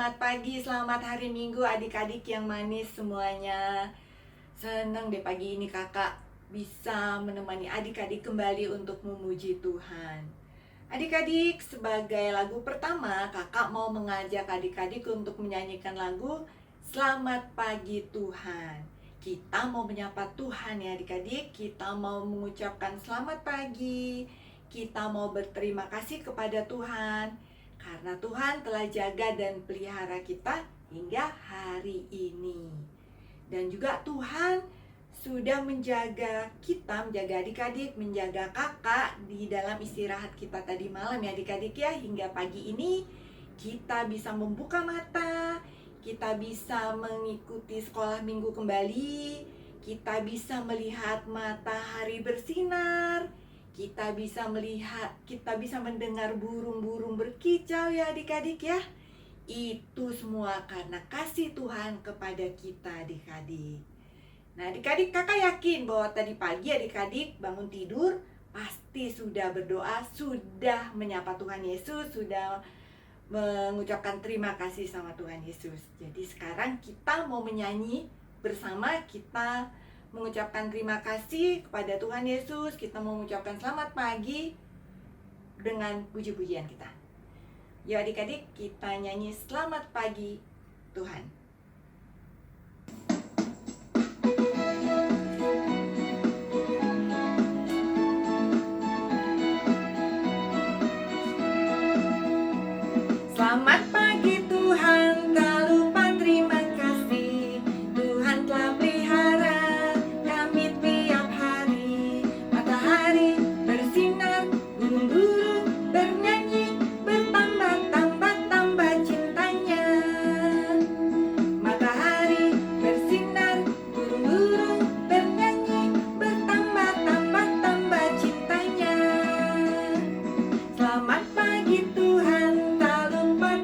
Selamat pagi, selamat hari Minggu adik-adik yang manis semuanya. Senang deh pagi ini kakak bisa menemani adik-adik kembali untuk memuji Tuhan. Adik-adik, sebagai lagu pertama kakak mau mengajak adik-adik untuk menyanyikan lagu Selamat Pagi Tuhan. Kita mau menyapa Tuhan ya adik-adik. Kita mau mengucapkan selamat pagi. Kita mau berterima kasih kepada Tuhan karena Tuhan telah jaga dan pelihara kita hingga hari ini. Dan juga Tuhan sudah menjaga kita, menjaga adik-adik, menjaga kakak di dalam istirahat kita tadi malam ya adik-adik ya. Hingga pagi ini kita bisa membuka mata, kita bisa mengikuti sekolah minggu kembali, kita bisa melihat matahari bersinar, kita bisa melihat, kita bisa mendengar burung-burung berkicau ya adik-adik ya. Itu semua karena kasih Tuhan kepada kita adik-adik. Nah adik-adik, kakak yakin bahwa tadi pagi adik-adik bangun tidur pasti sudah berdoa, sudah menyapa Tuhan Yesus, sudah mengucapkan terima kasih sama Tuhan Yesus. Jadi sekarang kita mau menyanyi bersama, kita mengucapkan terima kasih kepada Tuhan Yesus. Kita mau mengucapkan selamat pagi dengan puji-pujian kita. Yuk adik-adik, kita nyanyi selamat pagi Tuhan. Selamat pagi Tuhan, tak lupa terima kasih. Tuhan telah pelihara kami tiap hari. Matahari bersinar, burung-burung bernyanyi, bertambah-tambah cintanya. Matahari bersinar, burung-burung bernyanyi, bertambah-tambah cintanya. Selamat pagi Tuhan,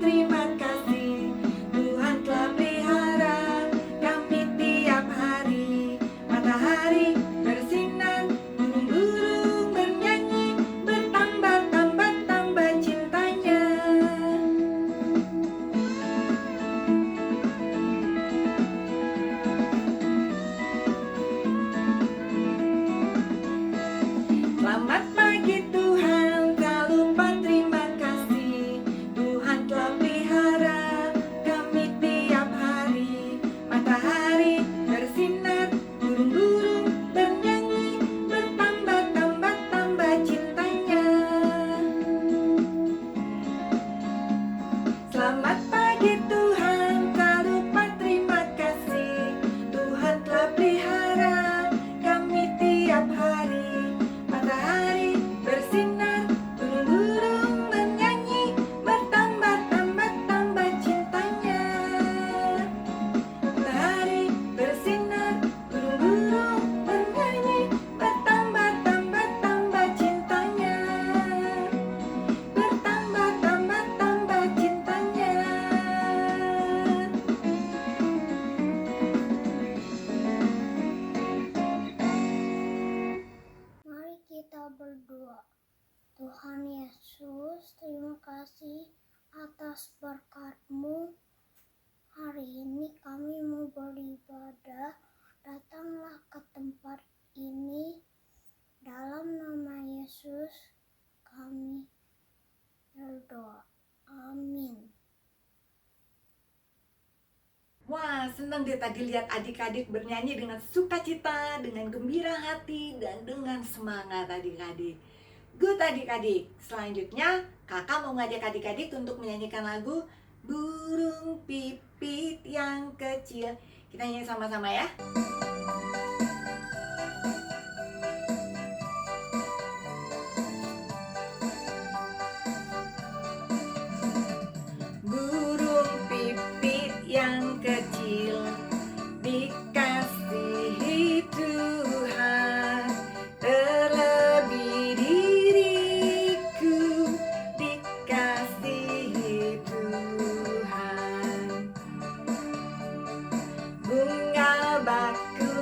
terima kasih. Tuhan telah pelihara kami tiap hari. Matahari bersinar, burung-burung bernyanyi, bertambah-tambah cintanya. Selamat pagi Tuhan, tak lupa terima kasih. Tuhan telah pelihara kami tiap hari. Matahari bersinar, burung-burung bernyanyi, bertambah-tambah cintanya. Selamat pagi Tuhan, tak lupa terima kasih. Tuhan telah pelihara kami tiap hari. Matahari bersinar, burung-burung bernyanyi, bertambah-tambah cintanya. Matahari bersinar, burung-burung bernyanyi, bertambah-tambah cintanya. Bertambah-tambah cintanya. Mari kita berdoa. Tuhan Yesus, terima kasih atas berkat-Mu. Hari ini kami mau beribadah. Datanglah ke tempat ini. Dalam nama Yesus kami berdoa. Amin. Wah, senang deh tadi lihat adik-adik bernyanyi dengan sukacita, dengan gembira hati, dan dengan semangat adik-adik. Good adik-adik. Selanjutnya, kakak mau ngajak adik-adik untuk menyanyikan lagu Burung Pipit yang Kecil. Kita nyanyi sama-sama ya. Burung pipit yang kecil dikasihi Tuhan, terlebih diriku dikasihi Tuhan. Bunga bakul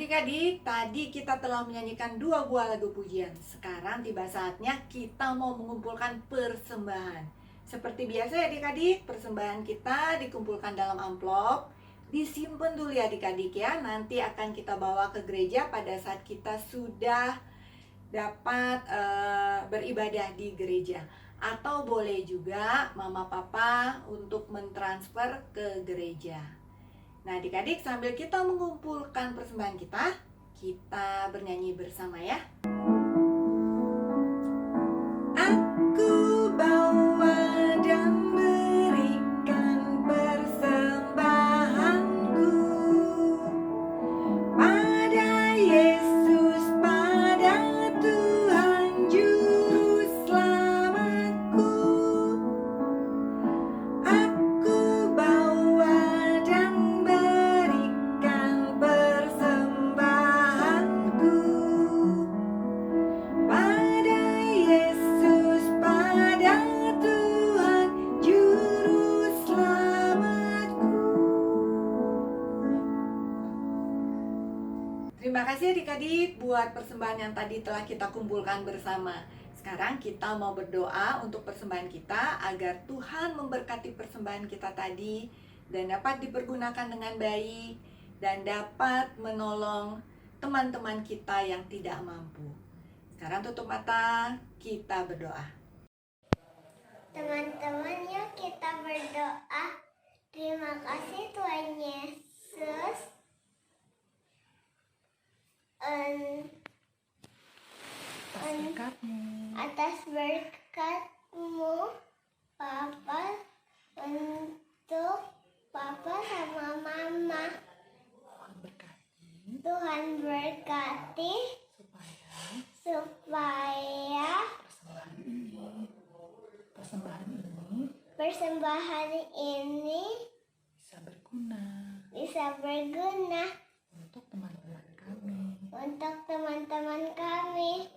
Adik-adik, tadi kita telah menyanyikan 2 buah lagu pujian. Sekarang tiba saatnya kita mau mengumpulkan persembahan. Seperti biasa ya adik-adik, persembahan kita dikumpulkan dalam amplop. Disimpan dulu ya adik-adik ya, nanti akan kita bawa ke gereja pada saat kita sudah dapat beribadah di gereja. Atau boleh juga mama papa untuk mentransfer ke gereja. Nah adik-adik, sambil kita mengumpulkan persembahan kita bernyanyi bersama ya. Aku bawa dan berikan persembahanku pada Yesus, pada Tuhan Juru Selamatku. Aku bawa dan berikan persembahanku pada Yesus, pada Tuhan Juru Selamatku. Terima kasih adik-adik buat persembahan yang tadi telah kita kumpulkan bersama. Sekarang kita mau berdoa untuk persembahan kita agar Tuhan memberkati persembahan kita tadi dan dapat dipergunakan dengan baik dan dapat menolong teman-teman kita yang tidak mampu. Sekarang tutup mata, kita berdoa. Teman-teman, yuk kita berdoa. Terima kasih Tuhan Yesus atas berkat-Mu, Papa, untuk Papa sama Mama. Tuhan berkati supaya persembahan ini bisa berguna untuk teman-teman kami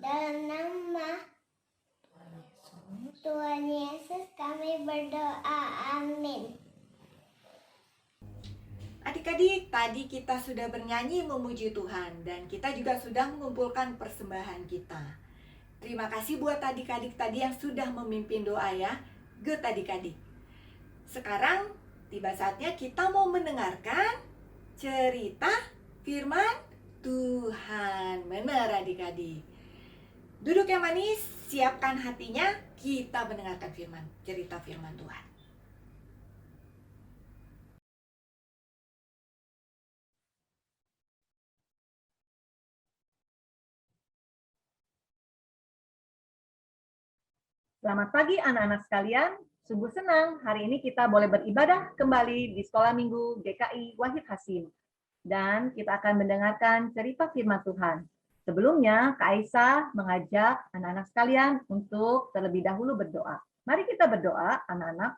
dalam nama Tuhan Yesus kami berdoa, amin. Adik-adik, tadi kita sudah bernyanyi memuji Tuhan dan kita juga sudah mengumpulkan persembahan kita. Terima kasih buat adik-adik tadi yang sudah memimpin doa ya. Good adik-adik. Sekarang tiba saatnya kita mau mendengarkan cerita firman Tuhan. Benar adik-adik. Duduk yang manis, siapkan hatinya, kita mendengarkan cerita firman Tuhan. Selamat pagi anak-anak sekalian. Sungguh senang hari ini kita boleh beribadah kembali di Sekolah Minggu GKI Wahid Hasim. Dan kita akan mendengarkan cerita firman Tuhan. Sebelumnya, Kak Aisyah mengajak anak-anak sekalian untuk terlebih dahulu berdoa. Mari kita berdoa, anak-anak.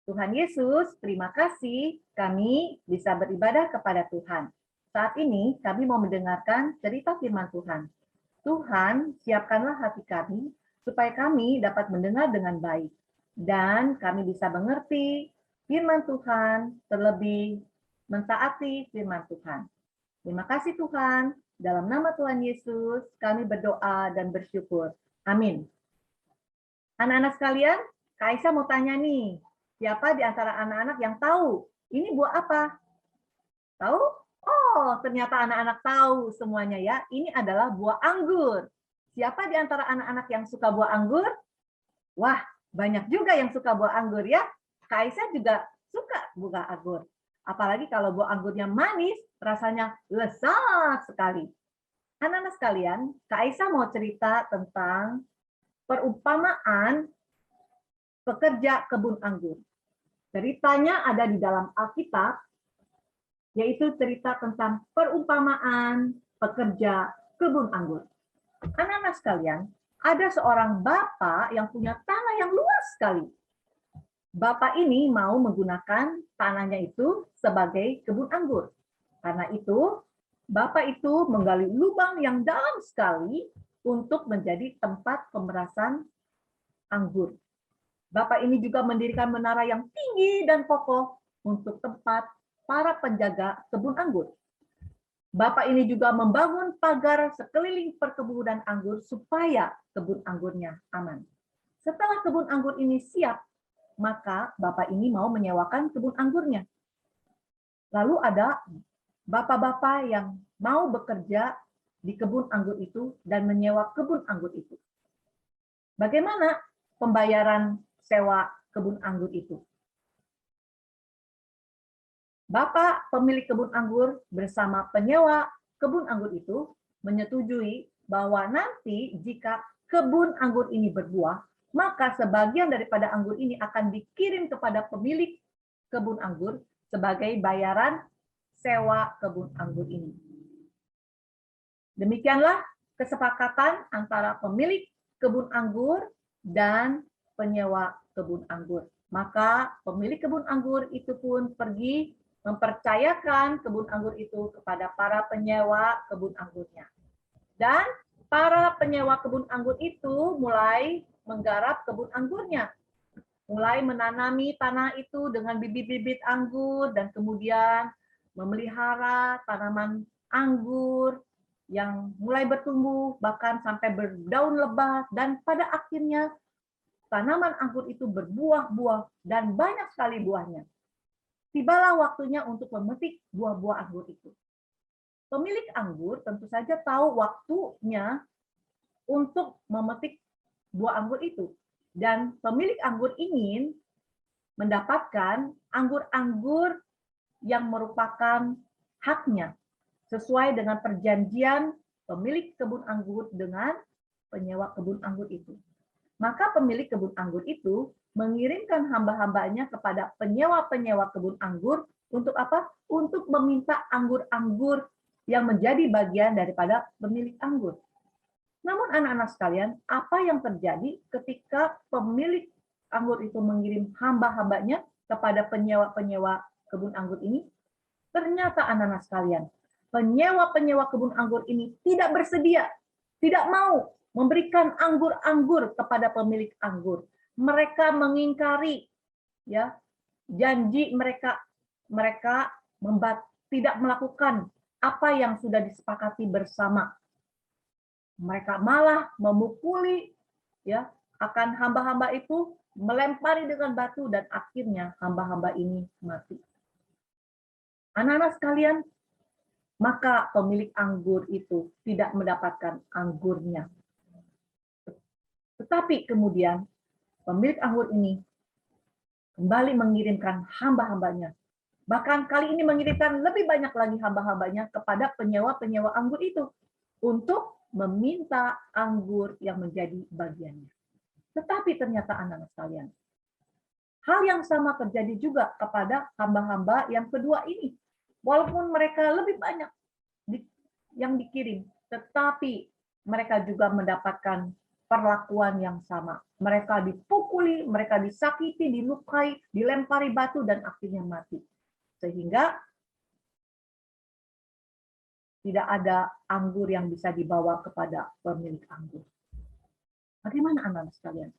Tuhan Yesus, terima kasih kami bisa beribadah kepada Tuhan. Saat ini kami mau mendengarkan cerita firman Tuhan. Tuhan, siapkanlah hati kami supaya kami dapat mendengar dengan baik dan kami bisa mengerti firman Tuhan, terlebih mentaati firman Tuhan. Terima kasih Tuhan, dalam nama Tuhan Yesus kami berdoa dan bersyukur. Amin. Anak-anak sekalian, Kak Aisyah mau tanya nih, siapa di antara anak-anak yang tahu ini buah apa? Tahu? Oh, ternyata anak-anak tahu semuanya ya. Ini adalah buah anggur. Siapa di antara anak-anak yang suka buah anggur? Wah, banyak juga yang suka buah anggur ya. Kak Aisyah juga suka buah anggur. Apalagi kalau buah anggurnya manis, rasanya lezat sekali. Anak-anak sekalian, Kak Aisyah mau cerita tentang perumpamaan pekerja kebun anggur. Ceritanya ada di dalam Alkitab, yaitu cerita tentang perumpamaan pekerja kebun anggur. Anak-anak sekalian, ada seorang bapak yang punya tanah yang luas sekali. Bapak ini mau menggunakan tanahnya itu sebagai kebun anggur. Karena itu, bapak itu menggali lubang yang dalam sekali untuk menjadi tempat pemerasan anggur. Bapak ini juga mendirikan menara yang tinggi dan kokoh untuk tempat para penjaga kebun anggur. Bapak ini juga membangun pagar sekeliling perkebunan anggur supaya kebun anggurnya aman. Setelah kebun anggur ini siap, maka Bapak ini mau menyewakan kebun anggurnya. Lalu ada bapak-bapak yang mau bekerja di kebun anggur itu dan menyewa kebun anggur itu. Bagaimana pembayaran sewa kebun anggur itu? Bapak pemilik kebun anggur bersama penyewa kebun anggur itu menyetujui bahwa nanti jika kebun anggur ini berbuah, maka sebagian daripada anggur ini akan dikirim kepada pemilik kebun anggur sebagai bayaran sewa kebun anggur ini. Demikianlah kesepakatan antara pemilik kebun anggur dan penyewa kebun anggur. Maka pemilik kebun anggur itu pun pergi mempercayakan kebun anggur itu kepada para penyewa kebun anggurnya. Dan para penyewa kebun anggur itu mulai menggarap kebun anggurnya. Mulai menanami tanah itu dengan bibit-bibit anggur dan kemudian memelihara tanaman anggur yang mulai bertumbuh bahkan sampai berdaun lebat dan pada akhirnya tanaman anggur itu berbuah-buah dan banyak sekali buahnya. Tibalah waktunya untuk memetik buah-buah anggur itu. Pemilik anggur tentu saja tahu waktunya untuk memetik buah anggur itu. Dan pemilik anggur ingin mendapatkan anggur-anggur yang merupakan haknya sesuai dengan perjanjian pemilik kebun anggur dengan penyewa kebun anggur itu. Maka pemilik kebun anggur itu mengirimkan hamba-hambanya kepada penyewa-penyewa kebun anggur untuk apa? Untuk meminta anggur-anggur yang menjadi bagian daripada pemilik anggur. Namun anak-anak sekalian, apa yang terjadi ketika pemilik anggur itu mengirim hamba-hambanya kepada penyewa-penyewa kebun anggur ini? Ternyata anak-anak sekalian, penyewa-penyewa kebun anggur ini tidak bersedia, tidak mau memberikan anggur-anggur kepada pemilik anggur. Mereka mengingkari ya janji mereka. Mereka tidak melakukan apa yang sudah disepakati bersama. Mereka malah memukuli ya akan hamba-hamba itu, melempari dengan batu dan akhirnya hamba-hamba ini mati. Anak-anak sekalian, maka pemilik anggur itu tidak mendapatkan anggurnya. Tetapi kemudian pemilik anggur ini kembali mengirimkan hamba-hambanya. Bahkan kali ini mengirimkan lebih banyak lagi hamba-hambanya kepada penyewa-penyewa anggur itu untuk meminta anggur yang menjadi bagiannya. Tetapi ternyata anak-anak sekalian, hal yang sama terjadi juga kepada hamba-hamba yang kedua ini. Walaupun mereka lebih banyak yang dikirim, tetapi mereka juga mendapatkan perlakuan yang sama. Mereka dipukuli, mereka disakiti, dilukai, dilempari batu, dan akhirnya mati. Sehingga tidak ada anggur yang bisa dibawa kepada pemilik anggur. Bagaimana anak-anak sekalian?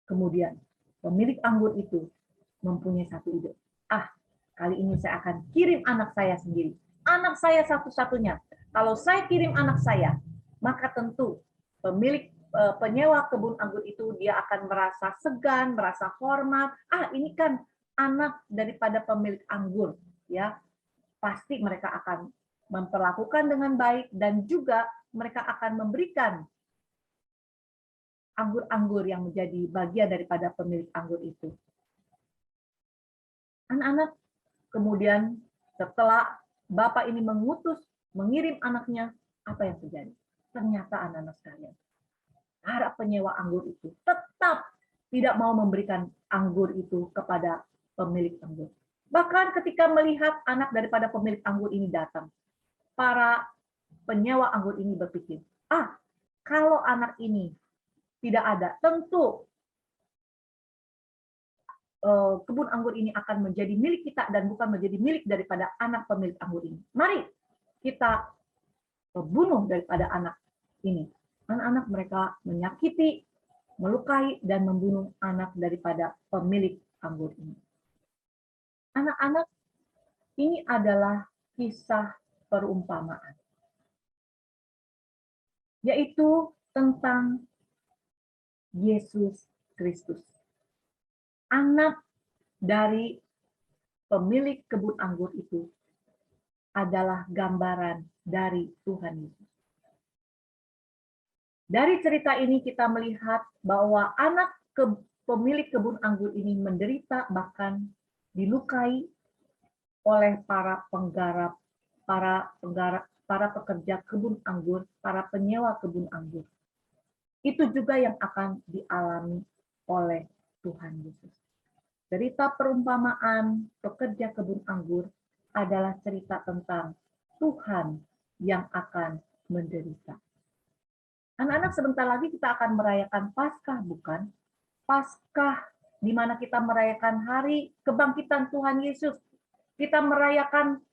Kemudian pemilik anggur itu mempunyai satu ide. Kali ini saya akan kirim anak saya sendiri. Anak saya satu-satunya. Kalau saya kirim anak saya, maka tentu pemilik penyewa kebun anggur itu dia akan merasa segan, merasa hormat. Ini kan anak daripada pemilik anggur, ya. Pasti mereka akan memperlakukan dengan baik dan juga mereka akan memberikan anggur-anggur yang menjadi bagian daripada pemilik anggur itu. Anak-anak, kemudian setelah bapak ini mengirim anaknya, apa yang terjadi? Ternyata anak-anak sekalian, para penyewa anggur itu tetap tidak mau memberikan anggur itu kepada pemilik anggur. Bahkan ketika melihat anak daripada pemilik anggur ini datang, para penyewa anggur ini berpikir, kalau anak ini tidak ada, tentu kebun anggur ini akan menjadi milik kita dan bukan menjadi milik daripada anak pemilik anggur ini. Mari kita bunuh daripada anak ini. Anak-anak mereka menyakiti, melukai, dan membunuh anak daripada pemilik anggur ini. Anak-anak, ini adalah kisah perumpamaan, yaitu tentang Yesus Kristus, anak dari pemilik kebun anggur itu adalah gambaran dari Tuhan Yesus. Dari cerita ini kita melihat bahwa pemilik kebun anggur ini menderita, bahkan dilukai oleh para pekerja kebun anggur, para penyewa kebun anggur. Itu juga yang akan dialami oleh Tuhan Yesus. Cerita perumpamaan pekerja kebun anggur adalah cerita tentang Tuhan yang akan menderita. Anak-anak, sebentar lagi kita akan merayakan Paskah, bukan? Paskah, di mana kita merayakan hari kebangkitan Tuhan Yesus. Kita merayakan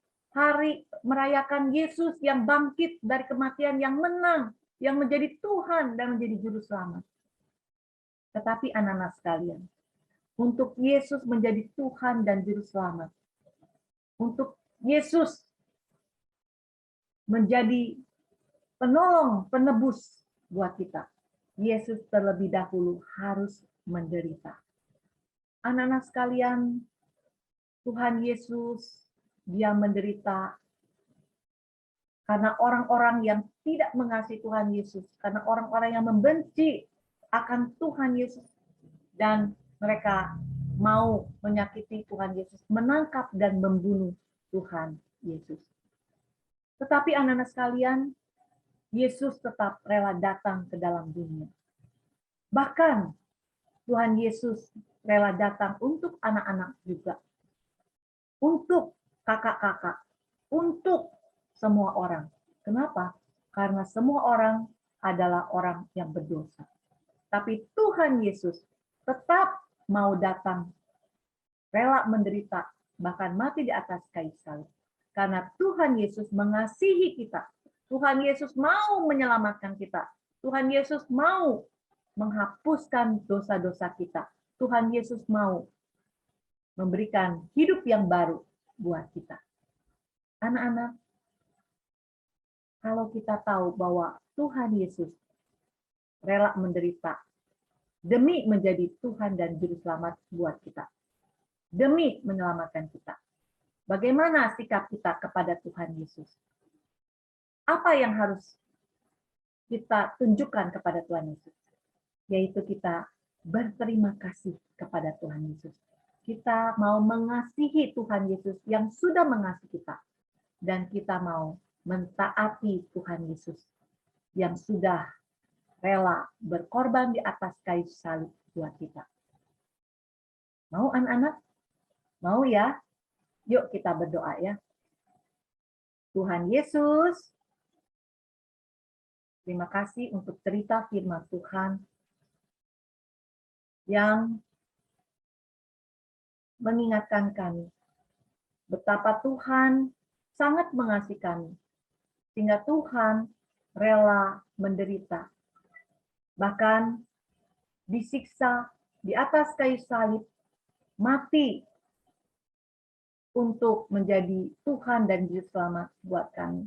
Yesus yang bangkit dari kematian, yang menang, yang menjadi Tuhan dan menjadi juru selamat. Tetapi anak-anak sekalian, untuk Yesus menjadi Tuhan dan juru selamat, untuk Yesus menjadi penolong, penebus buat kita, Yesus terlebih dahulu harus menderita. Anak-anak sekalian, Tuhan Yesus, Dia menderita karena orang-orang yang tidak mengasihi Tuhan Yesus, karena orang-orang yang membenci akan Tuhan Yesus, dan mereka mau menyakiti Tuhan Yesus, menangkap dan membunuh Tuhan Yesus. Tetapi anak-anak sekalian, Yesus tetap rela datang ke dalam dunia. Bahkan Tuhan Yesus rela datang untuk anak-anak juga. Untuk kakak-kakak. Untuk semua orang. Kenapa? Karena semua orang adalah orang yang berdosa. Tapi Tuhan Yesus tetap mau datang, rela menderita, bahkan mati di atas kayu salib. Karena Tuhan Yesus mengasihi kita. Tuhan Yesus mau menyelamatkan kita. Tuhan Yesus mau menghapuskan dosa-dosa kita. Tuhan Yesus mau memberikan hidup yang baru buat kita. Anak-anak, kalau kita tahu bahwa Tuhan Yesus rela menderita demi menjadi Tuhan dan Juru Selamat buat kita, demi menyelamatkan kita, bagaimana sikap kita kepada Tuhan Yesus? Apa yang harus kita tunjukkan kepada Tuhan Yesus? Yaitu kita berterima kasih kepada Tuhan Yesus. Kita mau mengasihi Tuhan Yesus yang sudah mengasihi kita. Dan kita mau mentaati Tuhan Yesus yang sudah rela berkorban di atas kayu salib buat kita. Mau anak-anak? Mau ya? Yuk kita berdoa ya. Tuhan Yesus, terima kasih untuk cerita firman Tuhan yang mengingatkan kami betapa Tuhan sangat mengasihi kami, sehingga Tuhan rela menderita, bahkan disiksa di atas kayu salib, mati untuk menjadi Tuhan dan Juru Selamat buat kami.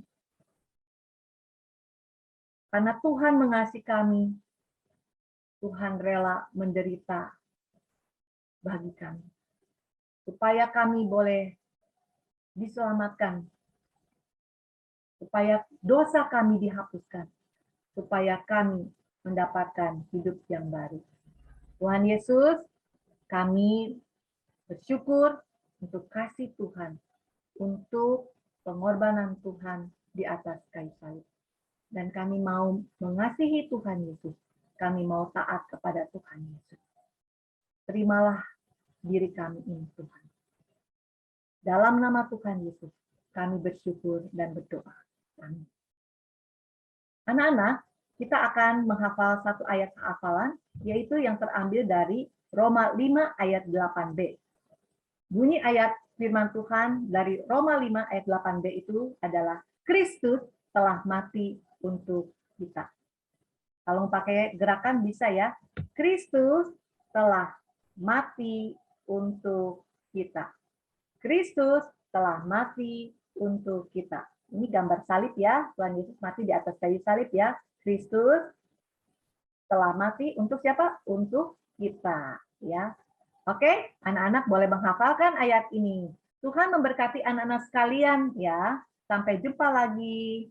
Karena Tuhan mengasihi kami, Tuhan rela menderita bagi kami. Supaya kami boleh diselamatkan. Supaya dosa kami dihapuskan. Supaya kami mendapatkan hidup yang baru. Tuhan Yesus, kami bersyukur untuk kasih Tuhan. Untuk pengorbanan Tuhan di atas kayu salib. Dan kami mau mengasihi Tuhan Yesus. Kami mau taat kepada Tuhan Yesus. Terimalah diri kami ini, Tuhan. Dalam nama Tuhan Yesus, kami bersyukur dan berdoa. Amin. Anak-anak, kita akan menghafal satu ayat hafalan, yaitu yang terambil dari Roma 5 ayat 8b. Bunyi ayat firman Tuhan dari Roma 5 ayat 8b itu adalah, Kristus telah mati untuk kita. Kalau mau pakai gerakan bisa ya. Kristus telah mati untuk kita. Kristus telah mati untuk kita. Ini gambar salib ya, Tuhan Yesus mati di atas kayu salib ya. Kristus telah mati untuk siapa? Untuk kita ya. Oke, anak-anak boleh menghafalkan ayat ini. Tuhan memberkati anak-anak sekalian ya. Sampai jumpa lagi.